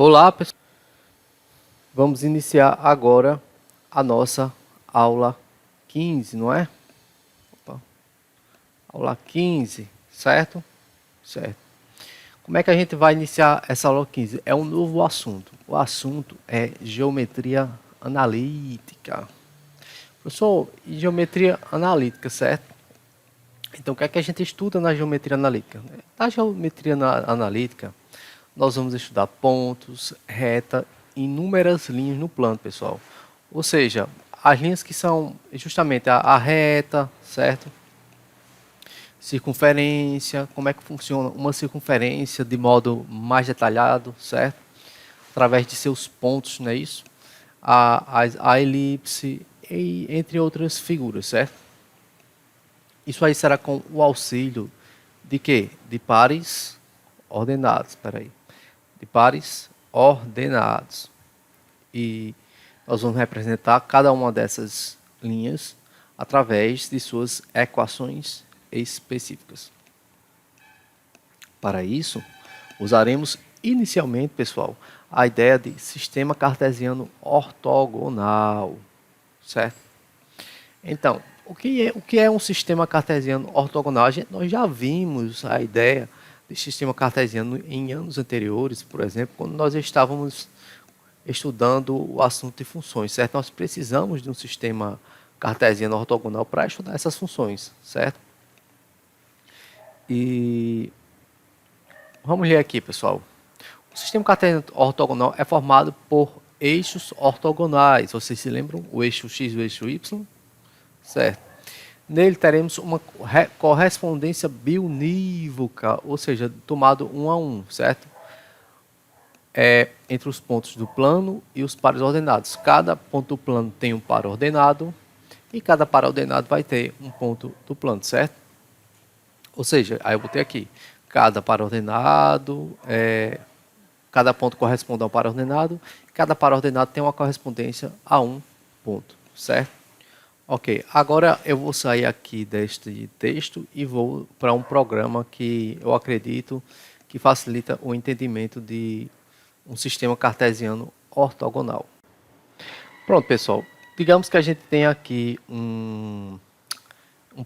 Olá, pessoal. Vamos iniciar agora a nossa aula 15, não é? Opa. Aula 15, certo? Certo. Como é que a gente vai iniciar essa aula 15? É um novo assunto. O assunto é geometria analítica. Professor, e geometria analítica, certo? Então, o que é que a gente estuda na geometria analítica? Na geometria analítica, nós vamos estudar pontos, reta e inúmeras linhas no plano, pessoal. Ou seja, as linhas que são justamente a reta, certo? Circunferência, como é que funciona uma circunferência de modo mais detalhado, certo? Através de seus pontos, não é isso? A elipse, e entre outras figuras, certo? Isso aí será com o auxílio de quê? De pares ordenados, espera aí. De pares ordenados. E nós vamos representar cada uma dessas linhas através de suas equações específicas. Para isso, usaremos inicialmente, pessoal, a ideia de sistema cartesiano ortogonal, certo? Então, o que é um sistema cartesiano ortogonal? Nós já vimos a ideia de sistema cartesiano em anos anteriores, por exemplo, quando nós estávamos estudando o assunto de funções, certo? Nós precisamos de um sistema cartesiano ortogonal para estudar essas funções, certo? E vamos ler aqui, pessoal. O sistema cartesiano ortogonal é formado por eixos ortogonais. Vocês se lembram? O eixo x e o eixo y? Certo. Nele teremos uma correspondência biunívoca, ou seja, tomado um a um, certo? Entre os pontos do plano e os pares ordenados. Cada ponto do plano tem um par ordenado e cada par ordenado vai ter um ponto do plano, certo? Ou seja, aí eu botei aqui, cada par ordenado, cada ponto corresponde a um par ordenado, cada par ordenado tem uma correspondência a um ponto, certo? Ok, agora eu vou sair aqui deste texto e vou para um programa que eu acredito que facilita o entendimento de um sistema cartesiano ortogonal. Pronto, pessoal. Digamos que a gente tem aqui um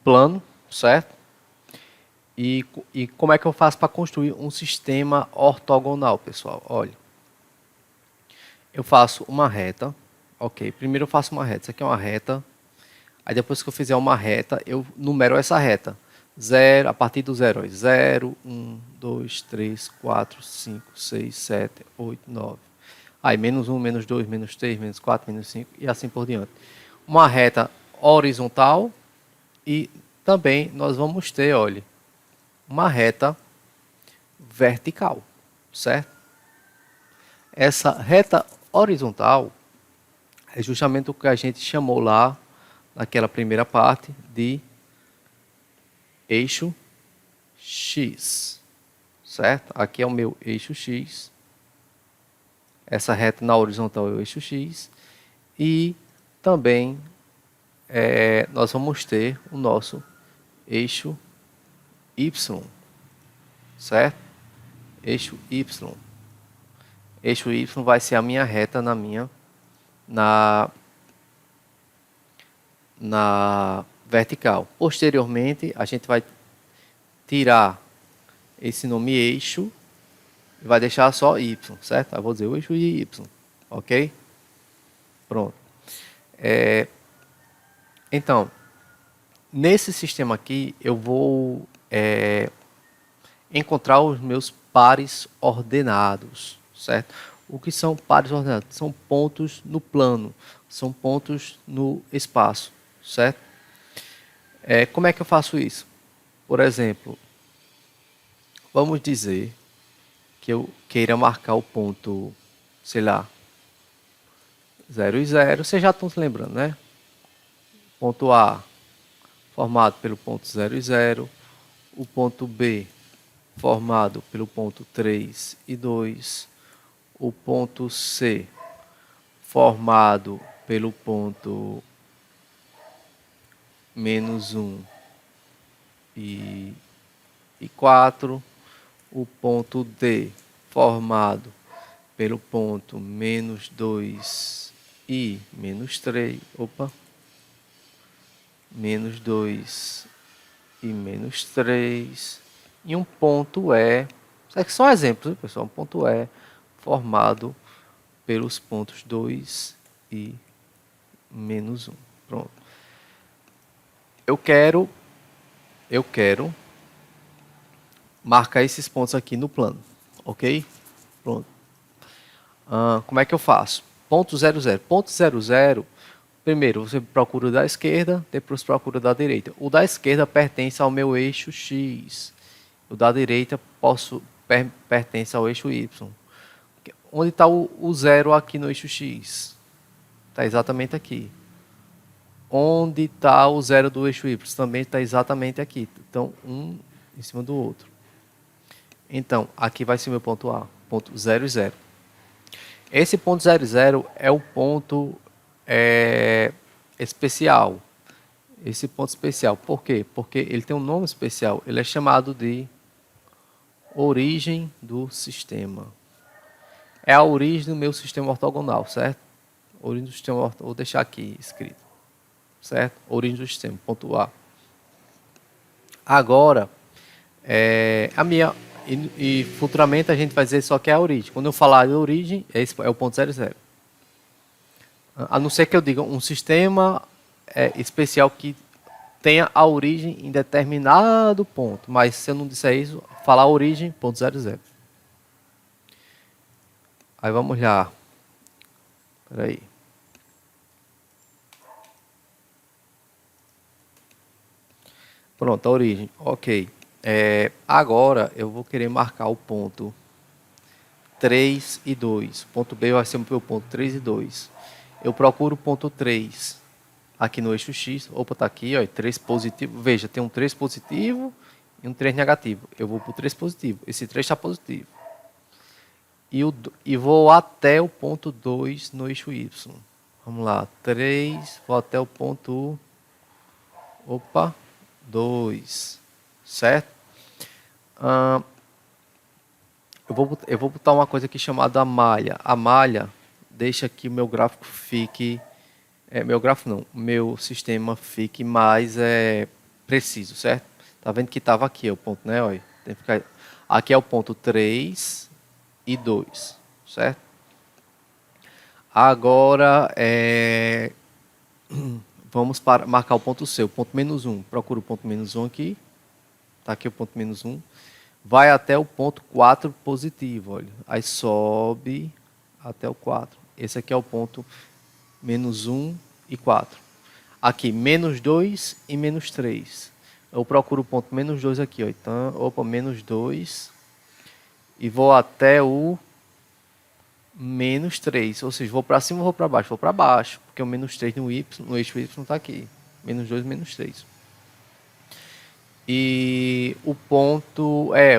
plano, certo? E como é que eu faço para construir um sistema ortogonal, pessoal? Olha, eu faço uma reta. Ok, primeiro eu faço uma reta. Isso aqui é uma reta. Aí depois que eu fizer uma reta, eu numero essa reta. Zero, a partir do zero. 0, 1, 2, 3, 4, 5, 6, 7, 8, 9. Aí menos 1, menos 2, menos 3, menos 4, menos 5 e assim por diante. Uma reta horizontal e também nós vamos ter, olha, uma reta vertical, certo? Essa reta horizontal é justamente o que a gente chamou lá naquela primeira parte de eixo X, certo? Aqui é o meu eixo X. Essa reta na horizontal é o eixo X. E também nós vamos ter o nosso eixo Y, certo? Eixo Y. Eixo Y vai ser a minha reta na vertical. Posteriormente, a gente vai tirar esse nome eixo e vai deixar só Y, certo? Eu vou dizer o eixo Y, ok? Pronto. Então, nesse sistema aqui, eu vou encontrar os meus pares ordenados, certo? O que são pares ordenados? São pontos no plano, são pontos no espaço, certo? Como é que eu faço isso? Por exemplo, vamos dizer que eu queira marcar o ponto, sei lá, 0 e 0. Vocês já estão se lembrando, né? Ponto A formado pelo ponto 0 e 0. O ponto B formado pelo ponto 3 e 2. O ponto C formado pelo ponto menos 1 e 4. O ponto D formado pelo ponto menos 2 e menos 3. Opa. Menos 2 e menos 3. E um ponto E. Isso aqui são exemplos, pessoal. Um ponto E formado pelos pontos 2 e menos 1. Pronto. Eu quero marcar esses pontos aqui no plano. Ok? Pronto. Como é que eu faço? Ponto 0, 0. Ponto 0, 0. Primeiro, você procura o da esquerda, depois procura o da direita. O da esquerda pertence ao meu eixo X. O da direita pertence ao eixo Y. Onde está o 0 aqui no eixo X? Está exatamente aqui. Onde está o 0 do eixo Y? Também está exatamente aqui. Então, um em cima do outro. Então, aqui vai ser o meu ponto A. Ponto 0, 0. Esse ponto 0, 0 é o ponto especial. Esse ponto especial. Por quê? Porque ele tem um nome especial. Ele é chamado de origem do sistema. É a origem do meu sistema ortogonal, certo? Origem do sistema ortogonal. Vou deixar aqui escrito. Certo? Origem do sistema, ponto A. Agora, a minha... E futuramente a gente vai dizer só que é a origem. Quando eu falar de origem, esse é o ponto 0, 0. A não ser que eu diga um sistema especial que tenha a origem em determinado ponto. Mas se eu não disser isso, falar origem, ponto 0, 0. Aí vamos lá. Espera aí. Pronto, a origem. Ok. Agora eu vou querer marcar o ponto 3 e 2. O ponto B vai ser o meu ponto 3 e 2. Eu procuro o ponto 3 aqui no eixo X. Opa, está aqui, ó, 3 positivo. Veja, tem um 3 positivo e um 3 negativo. Eu vou para o 3 positivo. Esse 3 está positivo. E vou até o ponto 2 no eixo Y. Vamos lá, 3, vou até o ponto 2. Certo? Eu vou botar uma coisa aqui chamada malha. A malha deixa que o meu gráfico fique... meu sistema fique mais preciso, certo? Tá vendo que estava aqui o ponto, né? Olha, tem que ficar... Aqui é o ponto 3 e 2, certo? Agora, vamos marcar o ponto C, o ponto menos 1. Procura o ponto menos 1 aqui. Está aqui o ponto menos 1. Vai até o ponto 4 positivo, olha. Aí sobe até o 4. Esse aqui é o ponto menos 1 e 4. Aqui, menos 2 e menos 3. Eu procuro o ponto menos 2 aqui, ó. Então, menos 2. E vou até o menos 3. Ou seja, vou para cima ou vou para baixo? Vou para baixo, porque o menos 3 no eixo Y está aqui. Menos 2, menos 3. E o ponto é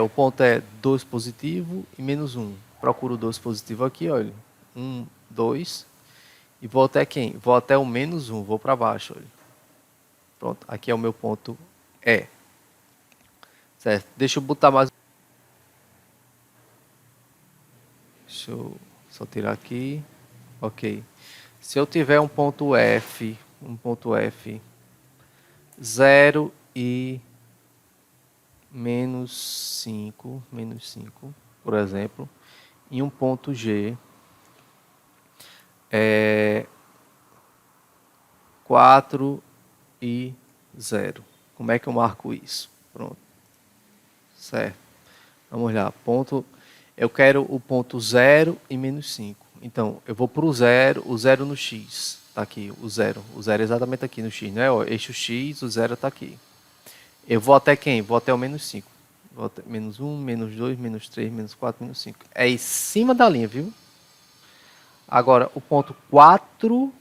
2 positivo e menos 1. Procuro o 2 positivo aqui, olha. 1, 2. E vou até quem? Vou até o menos 1, vou para baixo, olha. Pronto, aqui é o meu ponto E. Certo? Deixa eu botar mais. Deixa eu só tirar aqui. Ok. Se eu tiver um ponto F 0 e menos 5, por exemplo, e um ponto G 4 e 0. Como é que eu marco isso? Pronto. Certo. Vamos lá. Eu quero o ponto 0 e menos 5. Então, eu vou para o 0 no X. Está aqui, o 0. O 0 é exatamente aqui no X, né? Ó, eixo X, o 0 está aqui. Eu vou até quem? Vou até o menos 5. Vou até menos 1, menos 2, menos 3, menos 4, menos 5. É em cima da linha, viu? Agora, o ponto 4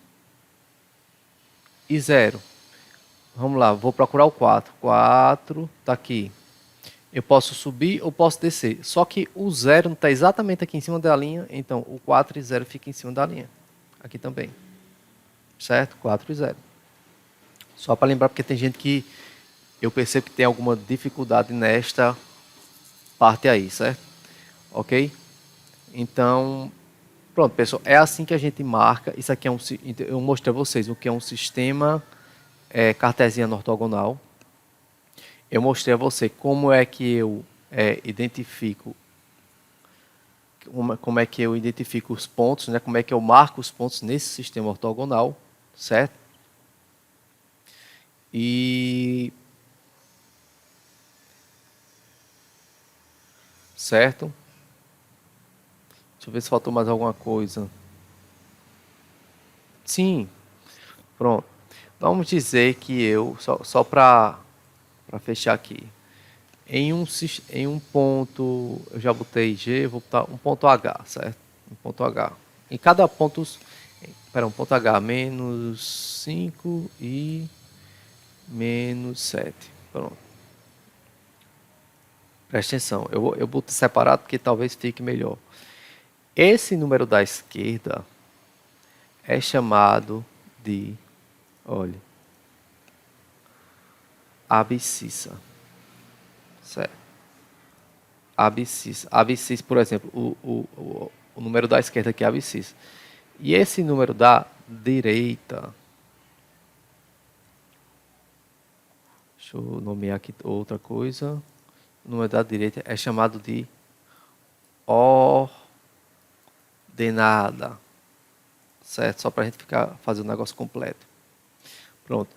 e 0. Vamos lá, vou procurar o 4. 4 está aqui. Eu posso subir ou posso descer. Só que o 0 não está exatamente aqui em cima da linha, então o 4 e 0 fica em cima da linha. Aqui também. Certo? 4 e 0. Só para lembrar, porque tem gente que eu percebo que tem alguma dificuldade nesta parte aí, certo? Ok? Então, Pronto, pessoal, é assim que a gente marca. Isso aqui é eu mostrei a vocês o que é um sistema cartesiano ortogonal. Eu mostrei a você como é que eu identifico como é que eu identifico os pontos, né? Como é que eu marco os pontos nesse sistema ortogonal, certo? E certo? Deixa eu ver se faltou mais alguma coisa. Sim, pronto. Vamos dizer que eu só para fechar aqui. Em um ponto, eu já botei G, vou botar um ponto H, certo? Um ponto H. Em cada ponto, espera, um ponto H, menos 5 e menos 7. Pronto. Presta atenção, eu boto separado porque talvez fique melhor. Esse número da esquerda é chamado de, olha, abscissa. Certo? Abscissa. Abscissa, por exemplo, o número da esquerda aqui é abscissa. E esse número da direita, deixa eu nomear aqui outra coisa. O número da direita é chamado de ordenada. Certo? Só para a gente fazer o negócio completo. Pronto.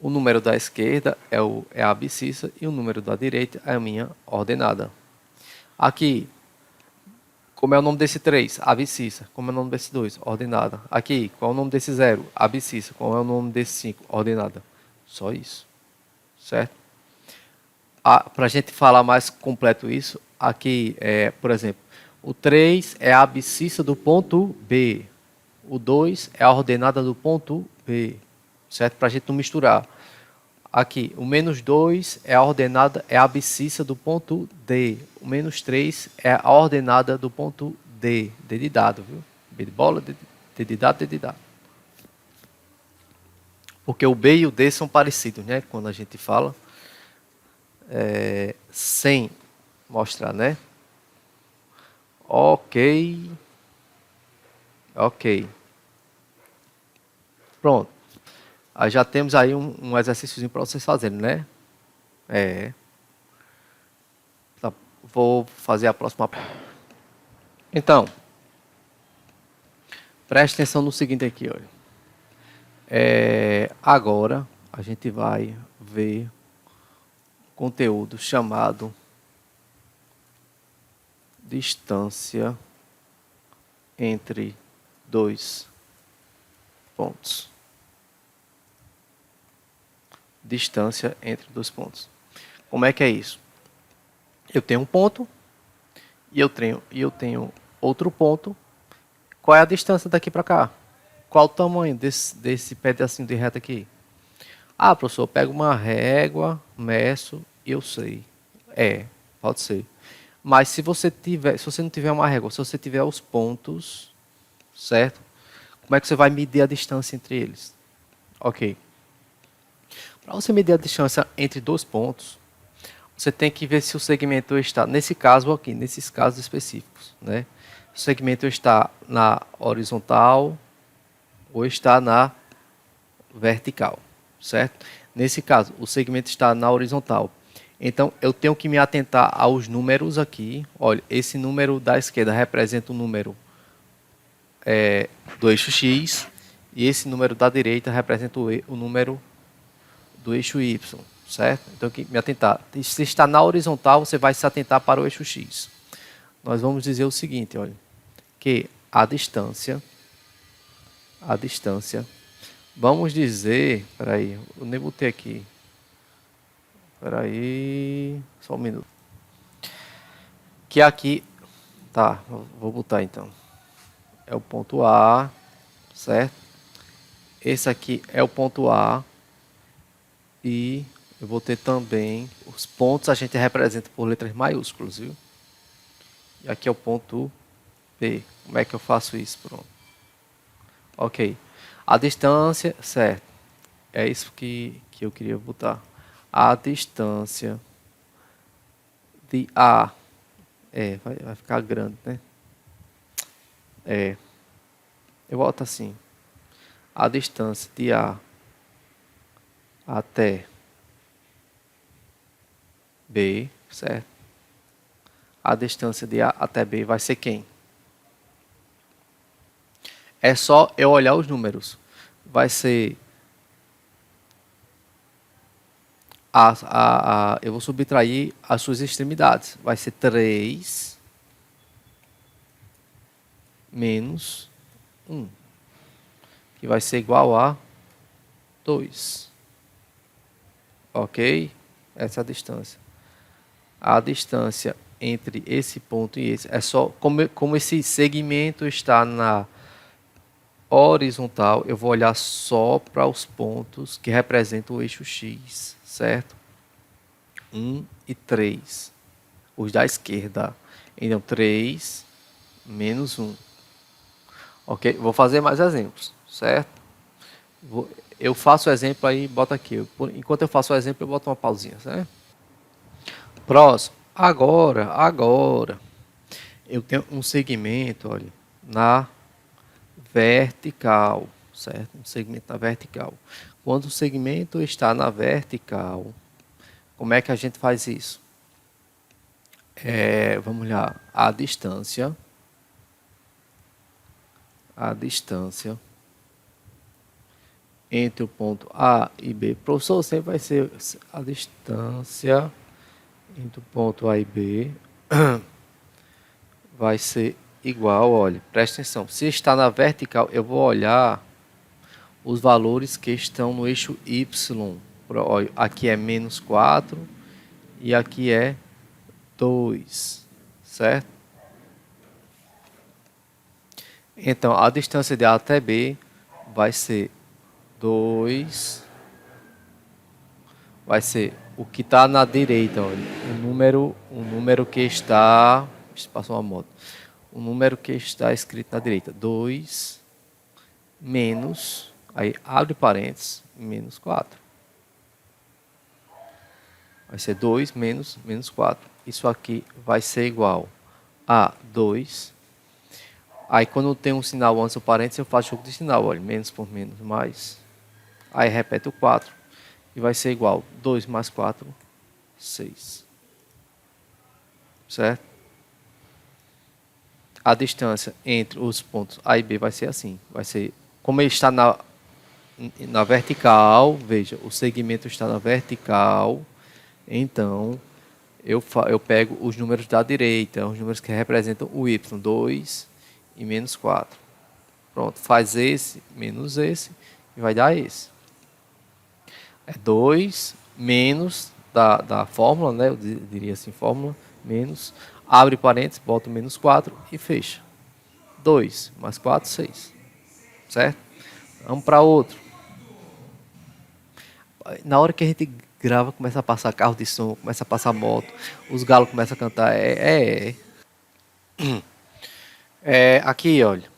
O número da esquerda é a abscissa e o número da direita é a minha ordenada. Aqui, como é o nome desse 3? Abscissa. Como é o nome desse 2? Ordenada. Aqui, qual é o nome desse 0? Abscissa. Qual é o nome desse 5? Ordenada. Só isso. Certo? Para a gente falar mais completo isso, aqui, por exemplo, o 3 é a abscissa do ponto B. O 2 é a ordenada do ponto B. Certo? Para a gente não misturar. Aqui, o menos 2 é a ordenada, é a abscissa do ponto D. O menos 3 é a ordenada do ponto D. D de dado, viu? B de bola, D de dado, D de dado. Porque o B e o D são parecidos, né? Quando a gente fala sem mostrar, né? Ok. Ok. Pronto. Aí já temos aí um exercíciozinho para vocês fazerem, né? Tá. Vou fazer a próxima. Então, preste atenção no seguinte aqui, olha. Agora a gente vai ver conteúdo chamado distância entre dois pontos. Distância entre dois pontos. Como é que é isso? Eu tenho um ponto e eu tenho outro ponto. Qual é a distância daqui para cá? Qual o tamanho desse pedacinho de reta aqui? Ah, professor, eu pego uma régua, meço e eu sei. Pode ser. Mas se você não tiver uma régua, se você tiver os pontos, certo? Como é que você vai medir a distância entre eles? Ok. Para você medir a distância entre dois pontos, você tem que ver se o segmento está, nesse caso aqui, nesses casos específicos, né? O segmento está na horizontal ou está na vertical, certo? Nesse caso, o segmento está na horizontal. Então, eu tenho que me atentar aos números aqui. Olha, esse número da esquerda representa o número do eixo X e esse número da direita representa o número do eixo Y, certo? Então, aqui, me atentar. Se está na horizontal, você vai se atentar para o eixo X. Nós vamos dizer o seguinte, olha, que a distância, vamos dizer, peraí, eu nem botei aqui, peraí, só um minuto, que aqui, tá, vou botar então, é o ponto A, certo? Esse aqui é o ponto A e eu vou ter também os pontos, a gente representa por letras maiúsculas, viu? E aqui é o ponto B. Como é que eu faço isso? Pronto. Ok. A distância, certo. É isso que eu queria botar. A distância de A. Vai ficar grande, né? eu boto assim, a distância de A até B, certo? A distância de A até B vai ser quem? É só eu olhar os números. Vai ser eu vou subtrair as suas extremidades. Vai ser 3 menos 1, que vai ser igual a 2. Ok? Essa é a distância. A distância entre esse ponto e esse é só como esse segmento está na horizontal, eu vou olhar só para os pontos que representam o eixo X, certo? 1 e 3, os da esquerda. Então, 3 menos 1. Ok? Vou fazer mais exemplos, certo? Eu faço o exemplo aí, bota aqui. Enquanto eu faço o exemplo, eu boto uma pausinha, certo? Próximo. Agora, eu tenho um segmento, olha, na vertical, certo? Um segmento na vertical. Quando o segmento está na vertical, como é que a gente faz isso? Vamos lá, a distância entre o ponto A e B. Professor, sempre vai ser a distância entre o ponto A e B vai ser igual, olha, presta atenção. Se está na vertical, eu vou olhar os valores que estão no eixo Y. Olha, aqui é menos 4 e aqui é 2, certo? Então, a distância de A até B vai ser 2, vai ser o que está na direita, olha, o número que está, passou uma moto, o número que está escrito na direita, 2 menos, aí abre parênteses, menos 4. Vai ser 2 menos 4. Isso aqui vai ser igual a 2. Aí quando tem um sinal antes do parênteses, eu faço jogo de sinal, olha, menos por menos, mais. Aí repete o 4. E vai ser igual 2 mais 4, 6. Certo? A distância entre os pontos A e B vai ser assim. Vai ser, como ele está na vertical, veja, o segmento está na vertical, então eu pego os números da direita, os números que representam o Y, 2 e menos 4. Pronto, faz esse menos esse e vai dar esse. É 2 menos da fórmula, né? Eu diria assim, fórmula, menos, abre parênteses, bota menos 4 e fecha. 2 mais 4, 6. Certo? Vamos para outro. Na hora que a gente grava, começa a passar carro de som, começa a passar moto, os galos começam a cantar. Aqui, olha.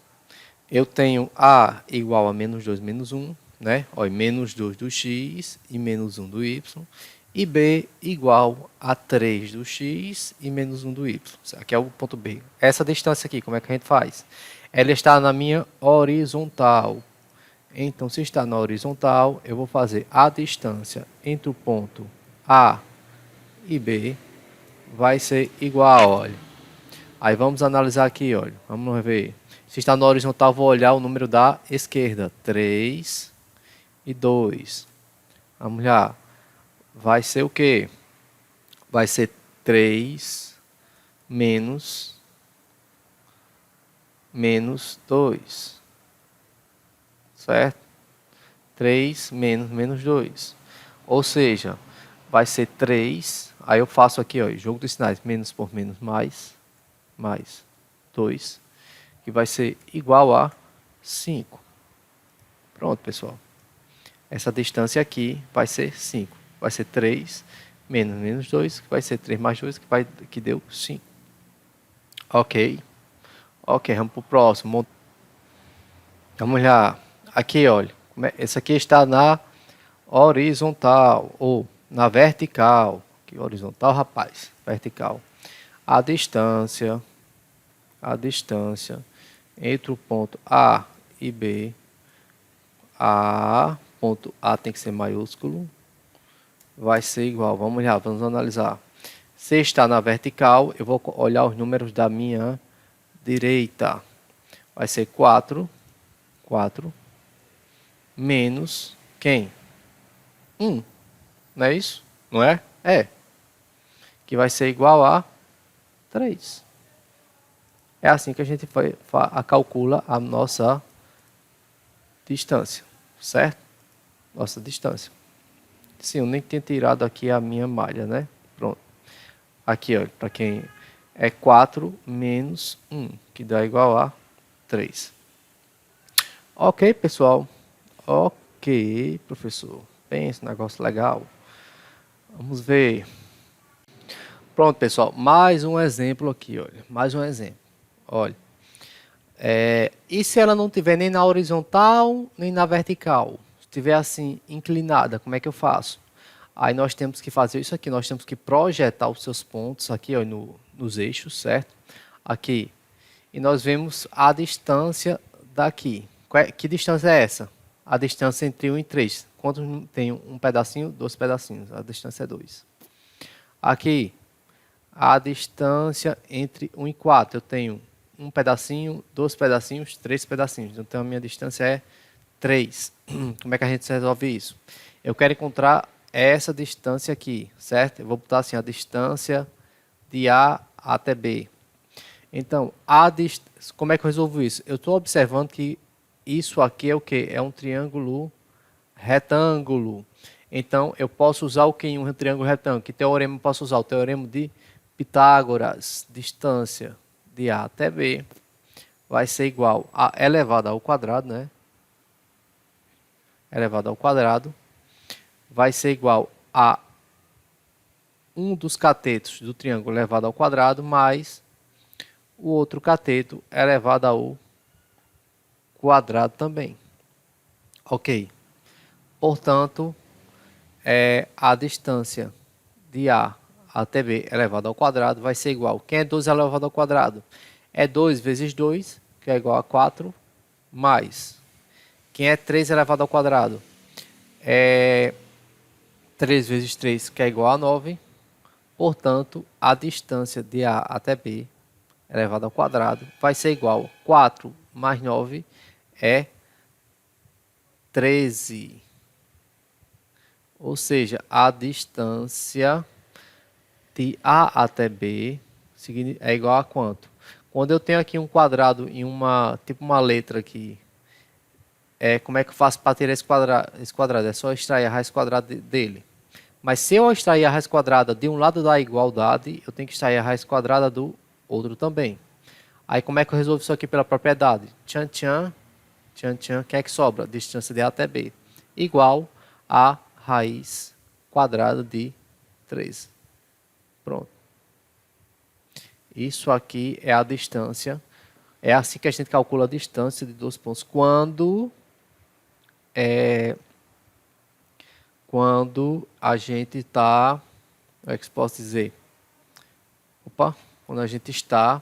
Eu tenho A igual a menos 2 menos 1, né? Olha, menos 2 do x e menos 1 do y. E B igual a 3 do x e menos 1 do y. Aqui é o ponto B. Essa distância aqui, como é que a gente faz? Ela está na minha horizontal. Então, se está na horizontal, eu vou fazer a distância entre o ponto A e B vai ser igual, olha. Aí vamos analisar aqui, olha. Vamos ver. Se está na horizontal, vou olhar o número da esquerda. 3 e 2. Vamos lá. Vai ser o quê? Vai ser 3 menos 2. Certo? 3 menos 2. Ou seja, vai ser 3. Aí eu faço aqui, ó, jogo dos sinais. Menos por menos, mais 2. Que vai ser igual a 5. Pronto, pessoal. Essa distância aqui vai ser 5. Vai ser 3 menos 2, que vai ser 3 mais 2, que deu 5. Ok. Ok, vamos para o próximo. Vamos lá. Aqui, olha. Esse aqui está na horizontal ou na vertical. Que horizontal, rapaz? Vertical. A distância entre o ponto A e B, ponto A tem que ser maiúsculo, vai ser igual, vamos lá, vamos analisar. Se está na vertical, eu vou olhar os números da minha direita. Vai ser 4 menos quem? 1, não é isso? Não é? É. Que vai ser igual a 3. É assim que a gente calcula a nossa distância, certo? Nossa distância. Sim, eu nem tinha tirado aqui a minha malha, né? Pronto. Aqui, olha, para quem é 4 menos 1, que dá igual a 3. Ok, pessoal. Ok, professor. Pensa, negócio legal. Vamos ver. Pronto, pessoal. Mais um exemplo aqui, olha. Mais um exemplo. Olha. E se ela não estiver nem na horizontal, nem na vertical? Se estiver assim, inclinada, como é que eu faço? Aí nós temos que fazer isso aqui. Nós temos que projetar os seus pontos aqui, ó, nos eixos, certo? Aqui. E nós vemos a distância daqui. Que distância é essa? A distância entre 1 e 3. Quanto tem um pedacinho? 2 pedacinhos. A distância é 2. Aqui, a distância entre 1 e 4. Eu tenho um pedacinho, 2 pedacinhos, 3 pedacinhos. Então, a minha distância é 3. Como é que a gente resolve isso? Eu quero encontrar essa distância aqui, certo? Eu vou botar assim, a distância de A até B. Então, como é que eu resolvo isso? Eu estou observando que isso aqui é o quê? É um triângulo retângulo. Então, eu posso usar o que em um triângulo retângulo? Que teorema eu posso usar? O teorema de Pitágoras. Distância de A até B vai ser igual a elevado ao quadrado, né? Elevado ao quadrado vai ser igual a um dos catetos do triângulo elevado ao quadrado mais o outro cateto elevado ao quadrado também. Ok. Portanto, a distância de A até B elevado ao quadrado vai ser igual. Quem é 12 elevado ao quadrado? É 2 vezes 2, que é igual a 4, mais. Quem é 3 elevado ao quadrado? É 3 vezes 3, que é igual a 9. Portanto, a distância de A até B elevado ao quadrado vai ser igual a 4 mais 9 é 13. Ou seja, a distância de A até B é igual a quanto? Quando eu tenho aqui um quadrado em tipo uma letra aqui, como é que eu faço para tirar esse quadrado? É só extrair a raiz quadrada dele. Mas se eu extrair a raiz quadrada de um lado da igualdade, eu tenho que extrair a raiz quadrada do outro também. Aí como é que eu resolvo isso aqui pela propriedade? Tchan, tchan, tchan, tchan. Quem é que sobra? Distância de A até B. Igual a raiz quadrada de 13. Pronto. Isso aqui é a distância. É assim que a gente calcula a distância de dois pontos. Quando a gente está... Como é que eu posso dizer? Quando a gente está...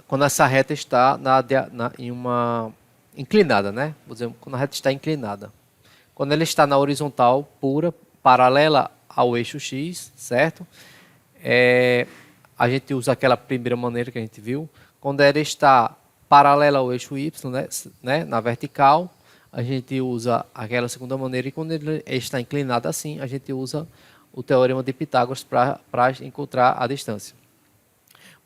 quando essa reta está em uma inclinada, né? Vou dizer, quando a reta está inclinada. Quando ela está na horizontal pura, paralela ao eixo X, certo? A gente usa aquela primeira maneira que a gente viu. Quando ela está paralela ao eixo Y, né? Na vertical, a gente usa aquela segunda maneira. E quando ele está inclinado assim, a gente usa o teorema de Pitágoras para encontrar a distância.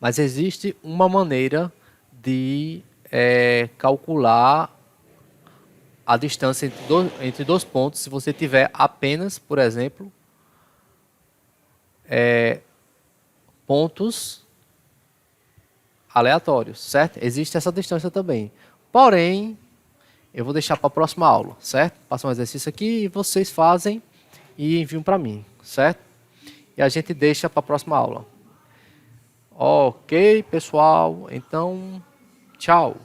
Mas existe uma maneira de calcular a distância entre dois pontos se você tiver apenas, por exemplo, pontos aleatórios, certo? Existe essa distância também. Porém, eu vou deixar para a próxima aula, certo? Passa um exercício aqui e vocês fazem e enviam para mim, certo? E a gente deixa para a próxima aula. Ok, pessoal? Então, tchau.